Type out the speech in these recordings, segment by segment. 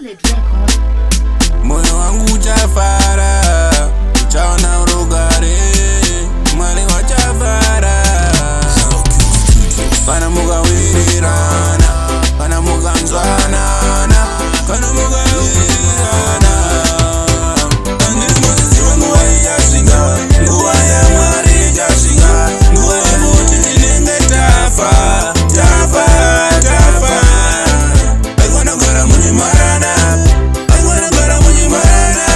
Solid record. Moyo wangu uchafara, uchaona urugare, mwali wachafara. Kana muga wirirana, kana muga nzwanana, kana muga wirirana. Andiri mwezi wangu wa ijashinga, nguwa ya mwari ijashinga, nguwa ya muti jinenge tafa, tafa, tafa. I wanna gara mwenye marana, I wanna gara mwenye marana,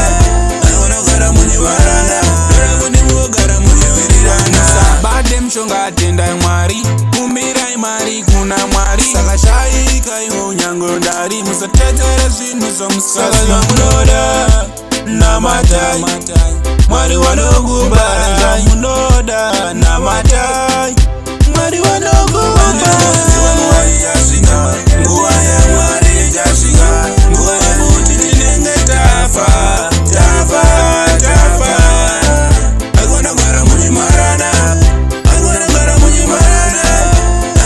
I wanna gara mwenye marana. Dora kuni muga gara mwenye wirirana. Sabade mshonga atenda mwari, kumira imari kuna mwari. Saka shai kai unyango ndari, musatetere zinu za musala munoda na matai. Mwari wanogubara munoda na matai. Mwari wanogubara nguwa ijashinga, nguwa ya mwari ijashinga, nguwa ya muti jinenge tafa, tafa, tafa. I wanna gara mwenye marana, I wanna gara mwenye marana,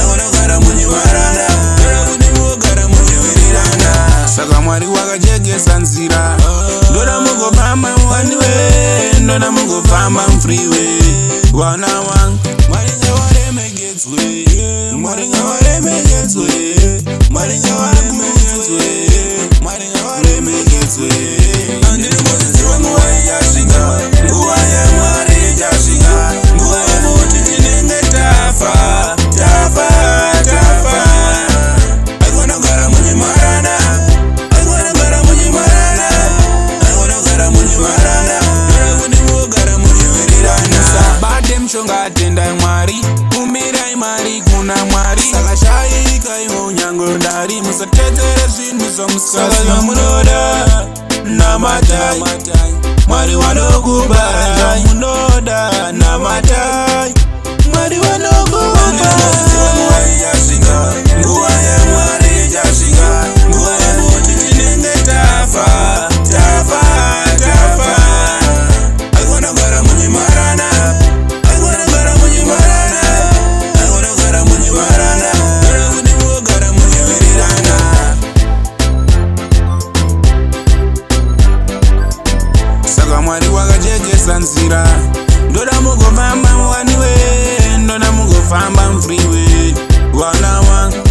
I wanna gara mwenye marana. Dora kuni muga gara mwenye wirirana. Saka mwari wakajegesa nzira, ndona mugofamba waniwe, ndona mugofamba freeway. Wana wangu mwari nyawaremegetswe, mwari nyawaremegetswe, mwari nyawaremegetswe, mwari nyawaremegetswe. Andiri mwezi wangu wa ijashinga, nguwa ya mwari ijashinga, nguwa ya muti jinenge tafa, tafa, tafa. I wanna gara mwenye marana, I wanna gara mwenye marana, I wanna gara mwenye marana. Dora kuni muga gara mwenye wirirana. Sabade mshonga atenda mwari, kumira imari kuna mwari. Saka shai kai unyango ndari, musatetere zinu za musala munoda na matai. Mwari wanogubara munoda na matai. Mwari wanogubara nguwa ijashinga, nguwa ya mwari ijashinga, nguwa ya muti jinenge tafa, tafa, tafa. I wanna gara mwenye marana, I wanna gara mwenye marana, I wanna gara mwenye marana. Dora kuni muga gara mwenye wirirana. Saka mwari wakajegesa nzira, ndona mugofamba waniwe, ndona mugofamba freeway. Wana wangu